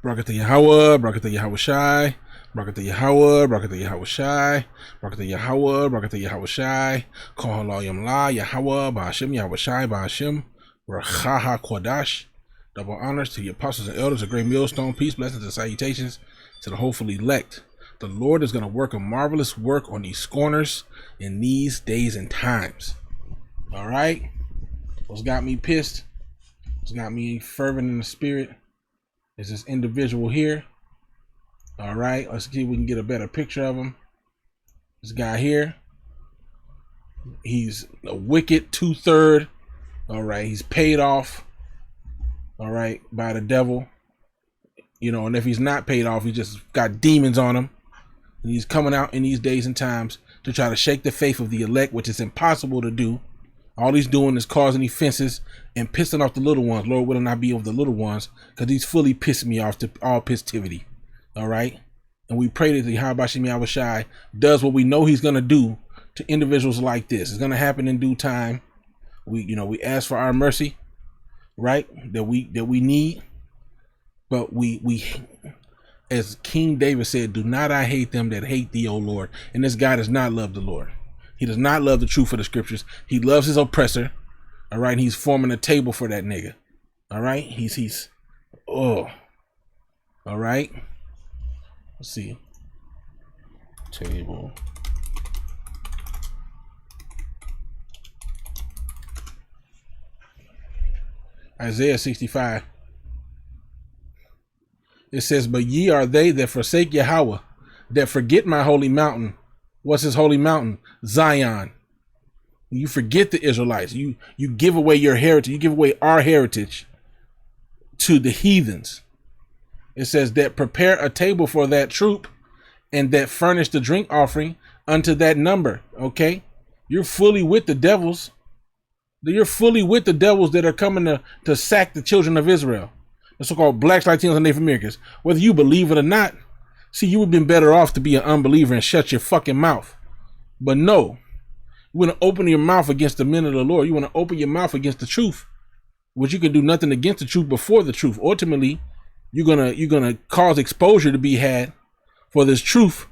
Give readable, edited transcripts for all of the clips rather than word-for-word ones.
Barakatah Yahweh, Barakatah Yahweh Shai, Barakatah Yahweh, Barakatah Yahweh Shai, Barakatah Yahweh, Barakatah Yahweh Shai, Kohal Yam La, Yahweh, Ba'ashem, Yahweh Shai, Ba'ashem, Rachaha Kwadash. Double honors to the apostles and elders, a great millstone, peace, blessings, and salutations to the hopefully elect. The Lord is going to work a marvelous work on these scorners in these days and times. All right? What's got me pissed? What's got me fervent in the spirit is this individual here. All right, let's see if we can get a better picture of him. This guy here, he's a wicked 2/3. All right, he's paid off. All right, by the devil. You know, and if he's not paid off, he just got demons on him. And he's coming out in these days and times to try to shake the faith of the elect, which is impossible to do. All he's doing is causing offenses and pissing off the little ones. Lord, will it not be of the little ones? Because he's fully pissing me off to all pistivity. All right. And we pray that the Habashim Yahweh Shai does what we know he's going to do to individuals like this. It's going to happen in due time. We ask for our mercy, right? That we need. But we, as King David said, do not I hate them that hate thee, O Lord. And this guy does not love the Lord. He does not love the truth of the scriptures. He loves his oppressor. All right. He's forming a table for that nigga. All right. All right. Let's see. Table. Isaiah 65. It says, but ye are they that forsake Yahweh, that forget my holy mountain. What's his holy mountain? Zion. You forget the Israelites. You give away your heritage. You give away our heritage to the heathens. It says that prepare a table for that troop and that furnish the drink offering unto that number. Okay. You're fully with the devils. You're fully with the devils that are coming to sack the children of Israel. The so-called blacks, Latinos, and Native Americans. Whether you believe it or not. See, you would have been better off to be an unbeliever and shut your fucking mouth. But no, you want to open your mouth against the men of the Lord. You want to open your mouth against the truth, which you can do nothing against the truth before the truth. Ultimately, you're gonna cause exposure to be had for this truth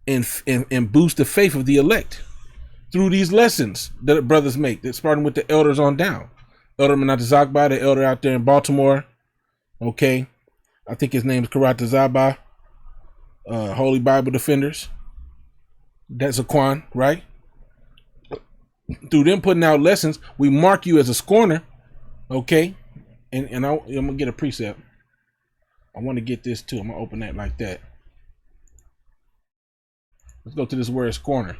and boost the faith of the elect through these lessons that brothers make. That's starting with the elders on down. Elder Menatazakba, the elder out there in Baltimore. Okay, I think his name is Karata Zaba. Holy Bible Defenders. That's a Quan, right? Through them putting out lessons, we mark you as a scorner, okay? And I'm gonna get a precept. I want to get this too. I'm gonna open that like that. Let's go to this word scorner.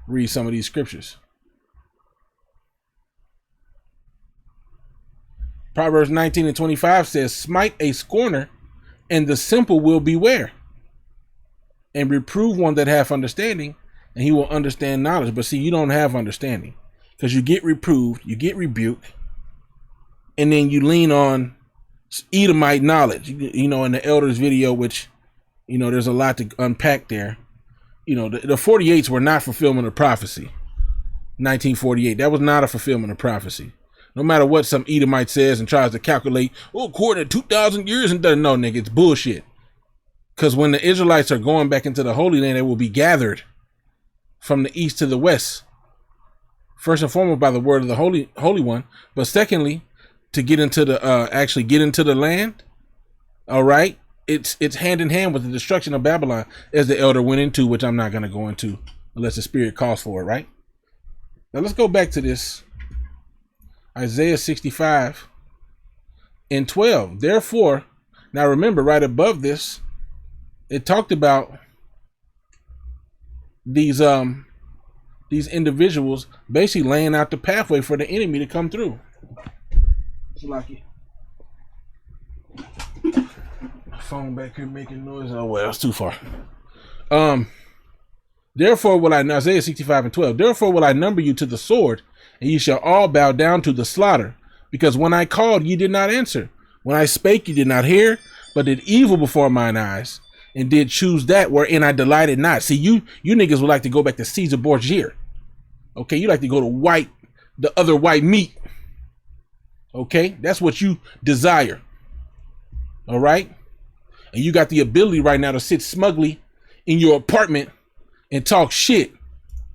Read some of these scriptures. Proverbs 19:25 says, smite a scorner, and the simple will beware. And reprove one that hath understanding, and he will understand knowledge. But see, you don't have understanding because you get reproved, you get rebuked, and then you lean on Edomite knowledge. You know, in the elders video, which, you know, there's a lot to unpack there. You know, the 48s were not fulfillment of prophecy. 1948, that was not a fulfillment of prophecy. No matter what some Edomite says and tries to calculate, according to 2,000 years, and doesn't know, nigga, it's bullshit. Because when the Israelites are going back into the Holy Land, they will be gathered from the east to the west. First and foremost, by the word of the Holy One. But secondly, to get into the actually get into the land. All right, it's hand in hand with the destruction of Babylon, as the elder went into, which I'm not going to go into unless the Spirit calls for it. Right now, let's go back to this Isaiah 65:12. Therefore, now remember, right above this, it talked about these individuals basically laying out the pathway for the enemy to come through. It's like phone back here making noise. Oh well, it's too far. Therefore will I, Isaiah 65:12. Therefore will I number you to the sword, and ye shall all bow down to the slaughter. Because when I called, ye did not answer. When I spake, ye did not hear, but did evil before mine eyes, and did choose that wherein I delighted not. See, you niggas would like to go back to Caesar Borgia. Okay, you like to go to the other white meat. Okay, that's what you desire. All right. And you got the ability right now to sit smugly in your apartment and talk shit.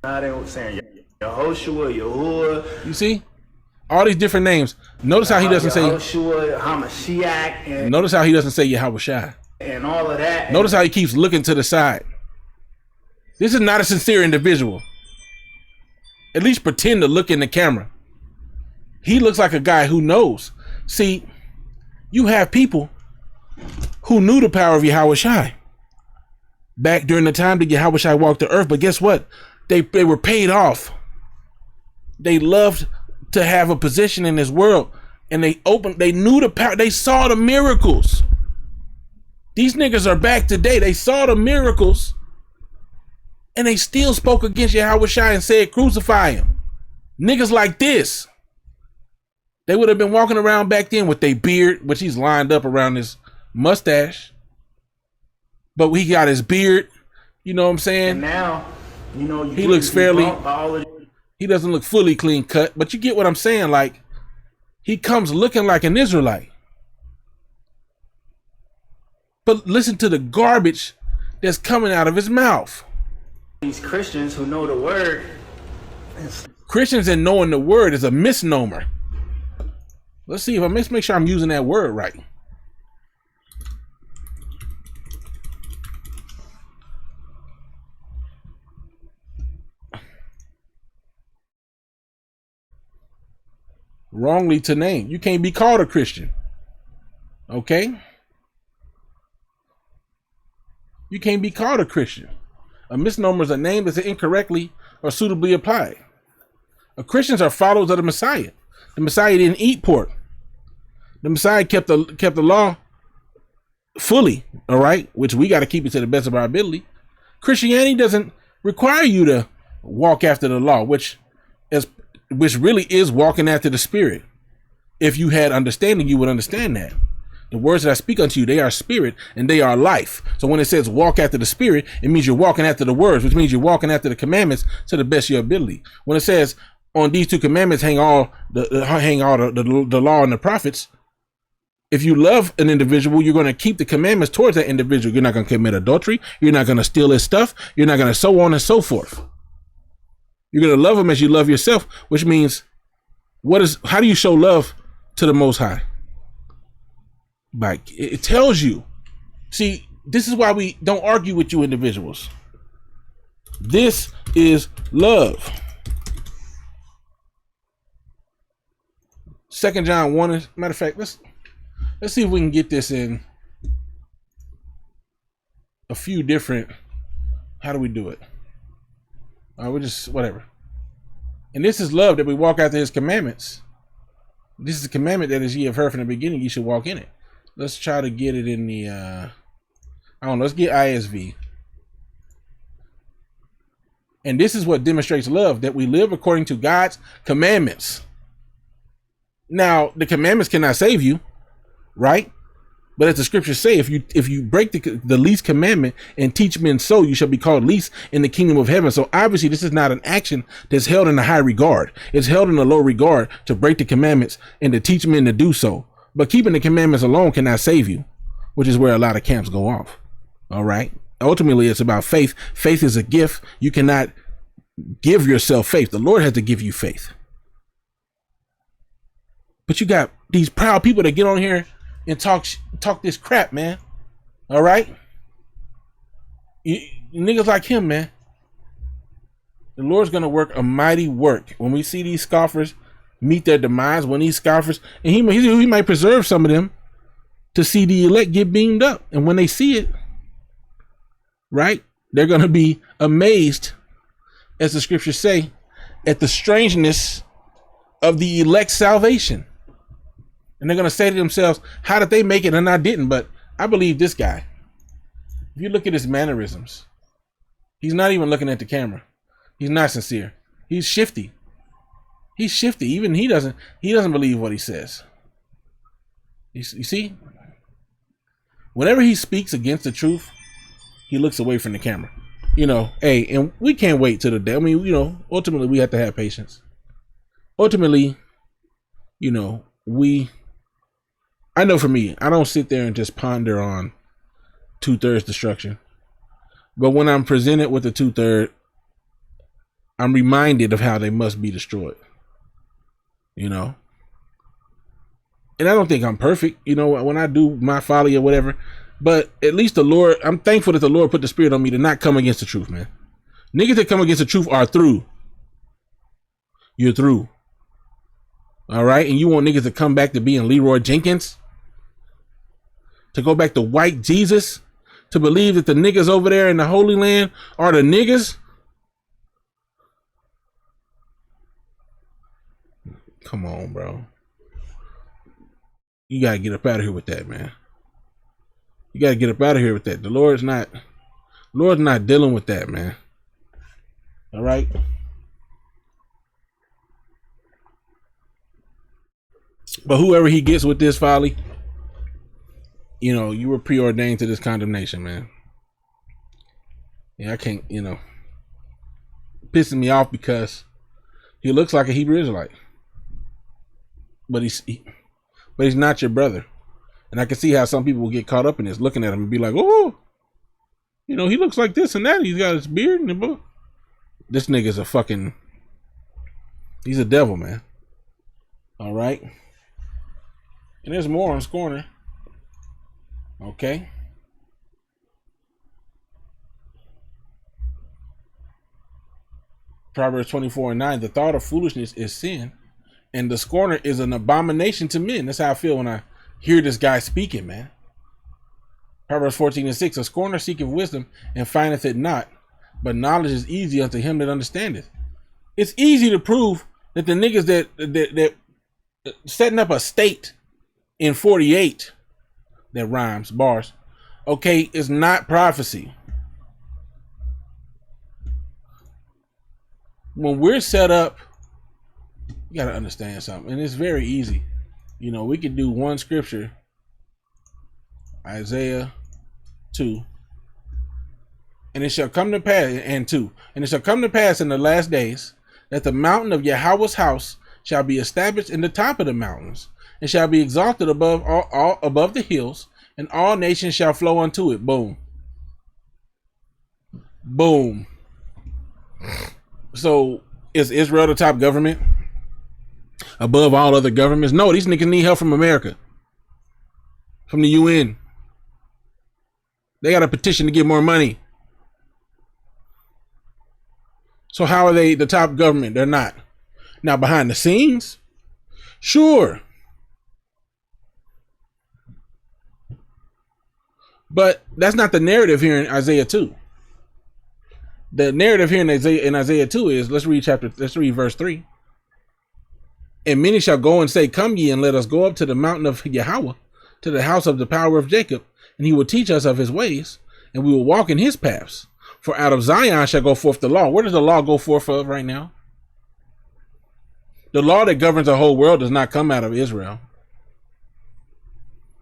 Now they were saying Yehoshua, Yahuwah. You see? All these different names. Notice how he doesn't say Yehoshua, Hamashiach, and notice how he doesn't say Yahweh Shai. And all of that. Notice how he keeps looking to the side. This is not a sincere individual. At least pretend to look in the camera. He looks like a guy who knows. See, you have people who knew the power of Yahweh Shai back during the time that Yahweh Shai walked the earth, but guess what? They were paid off. They loved to have a position in this world, and they knew the power, they saw the miracles. These niggas are back today. They saw the miracles, and they still spoke against Yahweh Shai and said, crucify him. Niggas like this. They would have been walking around back then with their beard, which he's lined up around his mustache. But he got his beard, you know what I'm saying? And now, you know, he looks fairly, he doesn't look fully clean cut, but you get what I'm saying? Like, he comes looking like an Israelite. But listen to the garbage that's coming out of his mouth. These Christians who know the word. Christians and knowing the word is a misnomer. Let's see if I make sure I'm using that word right. Wrongly to name. You can't be called a Christian. Okay? You can't be called a Christian. A misnomer is a name that's incorrectly or suitably applied. Christians are followers of the Messiah. The Messiah didn't eat pork. The Messiah kept the law fully, all right? Which we got to keep it to the best of our ability. Christianity doesn't require you to walk after the law, which really is walking after the Spirit. If you had understanding, you would understand that. The words that I speak unto you, they are spirit and they are life. So when it says walk after the Spirit, it means you're walking after the words, which means you're walking after the commandments to the best of your ability. When it says on these two commandments hang all the law and the prophets, if you love an individual, you're going to keep the commandments towards that individual. You're not going to commit adultery. You're not going to steal his stuff. You're not going to so on and so forth. You're going to love him as you love yourself, which means how do you show love to the Most High? Like, it tells you. See, this is why we don't argue with you individuals. This is love. 2 John 1 is, matter of fact, let's see if we can get this in a few different. How do we do it? We're just whatever. And this is love, that we walk after his commandments. This is the commandment that as ye have heard from the beginning, you should walk in it. Let's try to get it in the I don't know, let's get ISV. And this is what demonstrates love, that we live according to God's commandments. Now, the commandments cannot save you, right? But as the scriptures say, if you break the least commandment and teach men so, you shall be called least in the kingdom of heaven. So obviously this is not an action that's held in a high regard. It's held in a low regard to break the commandments and to teach men to do so. But keeping the commandments alone cannot save you, which is where a lot of camps go off. All right. Ultimately, it's about faith. Faith is a gift. You cannot give yourself faith. The Lord has to give you faith. But you got these proud people that get on here and talk this crap, man. All right. You niggas like him, man. The Lord's going to work a mighty work when we see these scoffers meet their demise, when these scoffers, and he might preserve some of them to see the elect get beamed up. And when they see it, right, they're going to be amazed, as the scriptures say, at the strangeness of the elect's salvation. And they're going to say to themselves, how did they make it and I didn't? But I believe this guy. If you look at his mannerisms, he's not even looking at the camera. He's not sincere. He's shifty. He's shifty. Even he doesn't believe what he says. You see? Whenever he speaks against the truth, he looks away from the camera. You know, hey, and we can't wait till the day. I mean, you know, ultimately we have to have patience. Ultimately, you know, we I know for me, I don't sit there and just ponder on 2/3 destruction. But when I'm presented with the 2/3, I'm reminded of how they must be destroyed. You know? And I don't think I'm perfect, you know, when I do my folly or whatever. But at least the Lord, I'm thankful that the Lord put the spirit on me to not come against the truth, man. Niggas that come against the truth are through. You're through. All right? And you want niggas to come back to being Leroy Jenkins? To go back to white Jesus? To believe that the niggas over there in the Holy Land are the niggas? Come on, bro. You gotta get up out of here with that, man. You gotta get up out of here with that. The Lord's not dealing with that, man. All right. But whoever he gets with this folly, you know, you were preordained to this condemnation, man. Yeah, I can't, you know, pissing me off because he looks like a Hebrew Israelite, but he's not your brother. And I can see how some people will get caught up in this, looking at him and be like, oh, you know, he looks like this and that. He's got his beard and the book. This nigga's he's a devil, man. All right. And there's more on Scorner. Okay. Proverbs 24:9. The thought of foolishness is sin, and the scorner is an abomination to men. That's how I feel when I hear this guy speaking, man. Proverbs 14:6. A scorner seeketh wisdom and findeth it not, but knowledge is easy unto him that understandeth. It's easy to prove that the niggas that setting up a state in 48 that rhymes, bars, okay, is not prophecy. When we're set up, you got to understand something, and it's very easy. You know, we could do one scripture, Isaiah 2, and it shall come to pass, and 2, and it shall come to pass in the last days that the mountain of Yahweh's house shall be established in the top of the mountains, and shall be exalted above all above the hills, and all nations shall flow unto it. Boom. Boom. So is Israel the top government above all other governments? No, these niggas need help from America, from the UN. They got a petition to get more money. So how are they the top government? They're not. Now behind the scenes, sure. But that's not the narrative here in Isaiah 2. The narrative here in Isaiah 2 is, let's read verse 3. And many shall go and say, come ye and let us go up to the mountain of Yahweh, to the house of the power of Jacob, and he will teach us of his ways, and we will walk in his paths. For out of Zion shall go forth the law. Where does the law go forth of right now? The law that governs the whole world does not come out of Israel.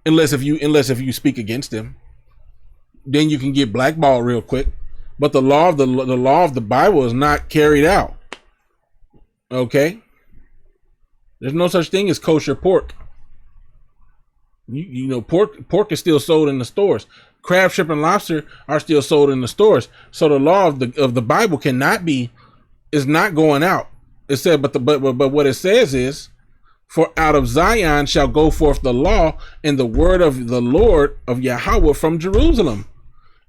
Unless if you speak against them. Then you can get blackballed real quick. But the law of the Bible is not carried out. Okay? There's no such thing as kosher pork. You know, pork is still sold in the stores. Crab, shrimp, and lobster are still sold in the stores. So the law of the Bible is not going out. It said, but what it says is, for out of Zion shall go forth the law and the word of the Lord of Yahweh from Jerusalem.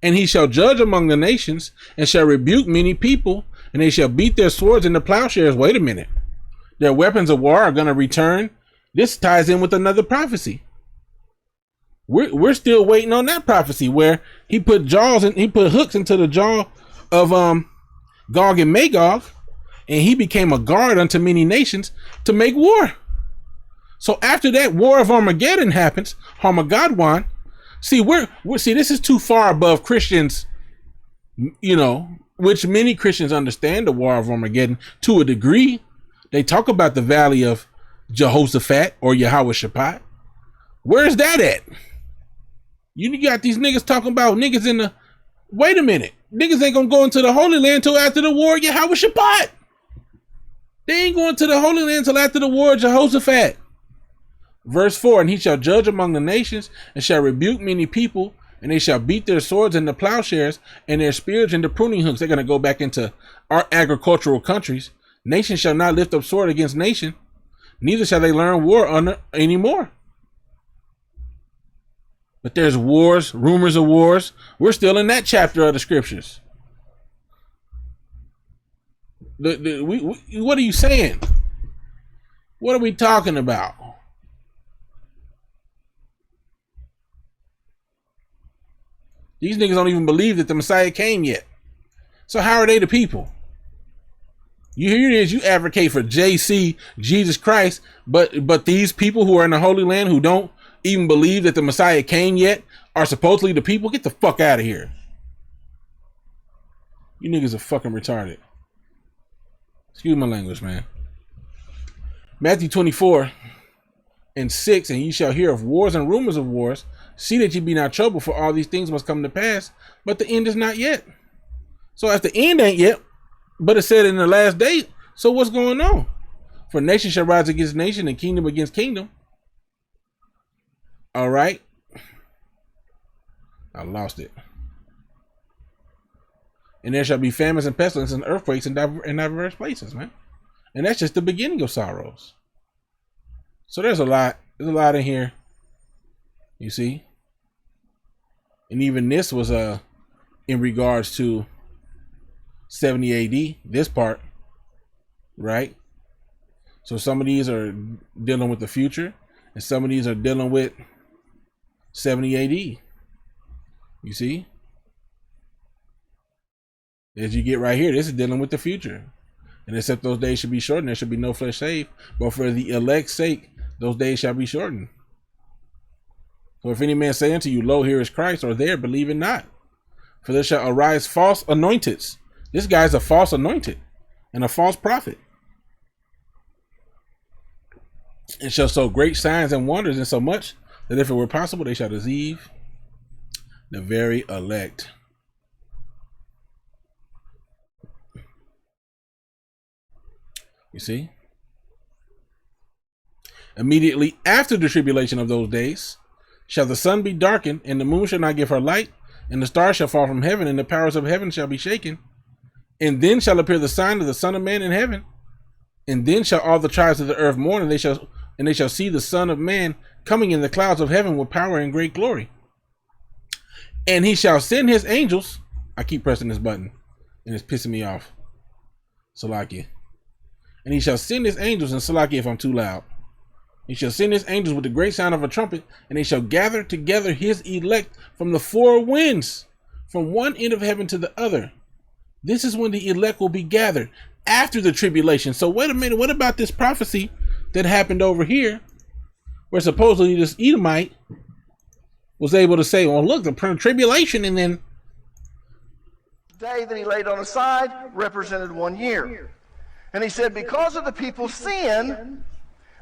And he shall judge among the nations and shall rebuke many people, and they shall beat their swords into plowshares. Wait a minute. Their weapons of war are going to return. This ties in with another prophecy. We're still waiting on that prophecy where he put hooks into the jaw of Gog and Magog, and he became a guard unto many nations to make war. So after that war of Armageddon happens, Armageddon, see, this is too far above Christians, you know, which many Christians understand the war of Armageddon to a degree. They talk about the valley of Jehoshaphat or Yahweh Shaphat. Where's that at? You got these niggas talking about niggas in the, wait a minute. Niggas ain't gonna go into the Holy Land till after the war of Yahweh Shaphat. They ain't going to the Holy Land till after the war of Jehoshaphat. Verse 4, and he shall judge among the nations, and shall rebuke many people, and they shall beat their swords into plowshares, and their spears into pruning hooks. They're going to go back into our agricultural countries. Nation shall not lift up sword against nation, neither shall they learn war anymore. But there's wars, rumors of wars. We're still in that chapter of the scriptures. What are you saying? What are we talking about? These niggas don't even believe that the Messiah came yet. So how are they the people? You hear this, you advocate for JC, Jesus Christ, but these people who are in the Holy Land who don't even believe that the Messiah came yet are supposedly the people? Get the fuck out of here. You niggas are fucking retarded. Excuse my language, man. Matthew 24 and 6, and ye shall hear of wars and rumors of wars. See that ye be not troubled, for all these things must come to pass, but the end is not yet. So if the end ain't yet, but it said in the last day, so what's going on? For nation shall rise against nation and kingdom against kingdom. All right. I lost it. And there shall be famines and pestilence and earthquakes in diverse places, man. And that's just the beginning of sorrows. So there's a lot in here. You see? And even this was in regards to 70 AD, this part, right? So some of these are dealing with the future, and some of these are dealing with 70 AD. You see? As you get right here, this is dealing with the future. And except those days should be shortened, there should be no flesh saved. But for the elect's sake, those days shall be shortened. So if any man say unto you, lo, here is Christ, or there, believe it not. For there shall arise false anointeds. This guy's a false anointed and a false prophet. And shall show great signs and wonders, and so much that if it were possible, they shall deceive the very elect. You see? Immediately after the tribulation of those days, shall the sun be darkened, and the moon shall not give her light, and the stars shall fall from heaven, and the powers of heaven shall be shaken. And then shall appear the sign of the Son of Man in heaven. And then shall all the tribes of the earth mourn, and they shall see the Son of Man coming in the clouds of heaven with power and great glory. And he shall send his angels. I keep pressing this button, and it's pissing me off. Salakia. And he shall send his angels, and Salakia if I'm too loud. He shall send his angels with the great sound of a trumpet, and they shall gather together his elect from the four winds, from one end of heaven to the other. This is when the elect will be gathered after the tribulation. So wait a minute, what about this prophecy that happened over here, where supposedly this Edomite was able to say, well, look, the tribulation, and then the day that he laid on the side represented 1 year. And he said, because of the people's sin,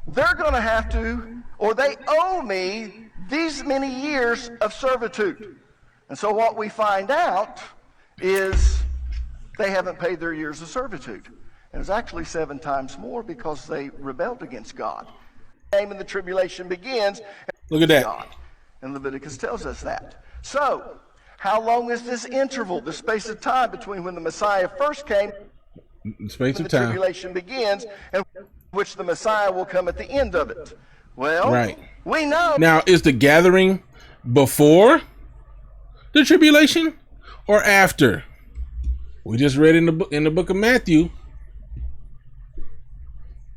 they're going to have to, or they owe me these many years of servitude. And so what we find out is they haven't paid their years of servitude. And it's actually 7 times more because they rebelled against God. And the tribulation begins. Look at that. God. And Leviticus tells us that. So, how long is this interval, the space of time between when the Messiah first came space and of the time tribulation begins, and which the Messiah will come at the end of it? Well, right. We know. Now, is the gathering before the tribulation or after? We just read in the book of Matthew.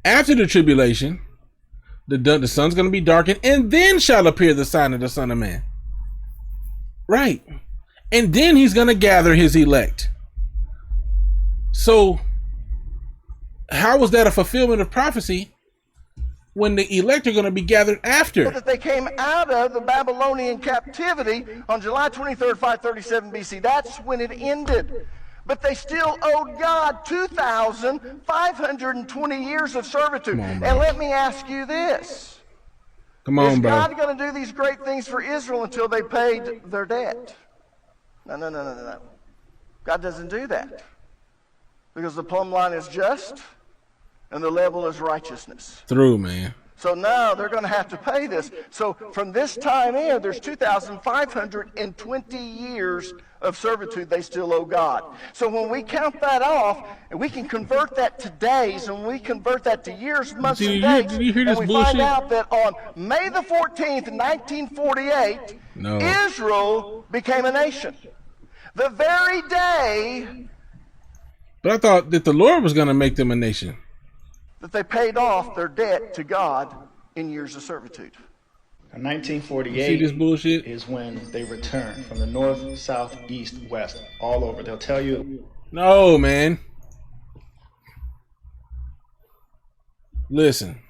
After the tribulation, the sun's going to be darkened, and then shall appear the sign of the Son of Man. Right. And then he's going to gather his elect. So, how was that a fulfillment of prophecy when the elect are going to be gathered after? That they came out of the Babylonian captivity on July 23rd, 537 BC. That's when it ended. But they still owed God 2,520 years of servitude. And let me ask you this. Come on, bro. Is God going to do these great things for Israel until they paid their debt? No. God doesn't do that. Because the plumb line is just and the level is righteousness. Through, man. So So now they're going to have to pay this. So from this time in, there's 2,520 years of servitude they still owe God. So when we count that off, and we can convert that to days, and we convert that to years, months, and days, did you hear and this we bullshit? find out that on May the 14th, 1948, No. Israel became a nation. The very day But I thought that the Lord was going to make them a nation. that they paid off their debt to God in years of servitude. In See 1948 this bullshit? is when they return from the north, south, east, west, all over. They'll tell you. No, man. Listen.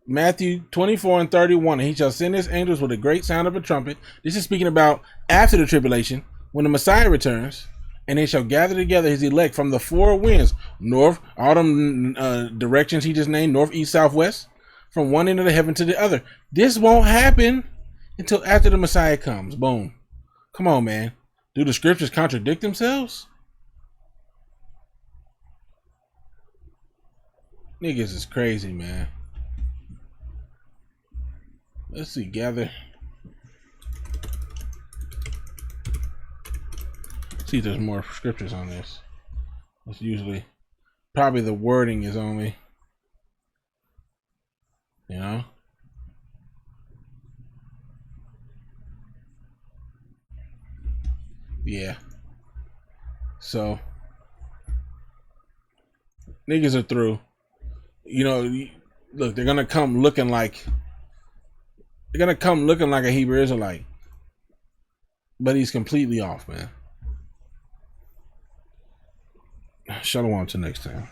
Matthew 24 and 31. And he shall send his angels with a great sound of a trumpet. This is speaking about after the tribulation, when the Messiah returns. And they shall gather together his elect from the four winds, north, all them directions he just named, north, east, south, west, from one end of the heaven to the other. This won't happen until after the Messiah comes. Boom. Come on, man. Do the scriptures contradict themselves? Niggas is crazy, man. Let's see, gather. See if there's more scriptures on this. It's usually probably the wording is only, you know. Yeah. So niggas are through. You know, look, they're gonna come looking like a Hebrew Israelite, but he's completely off, man. Shalom till next time.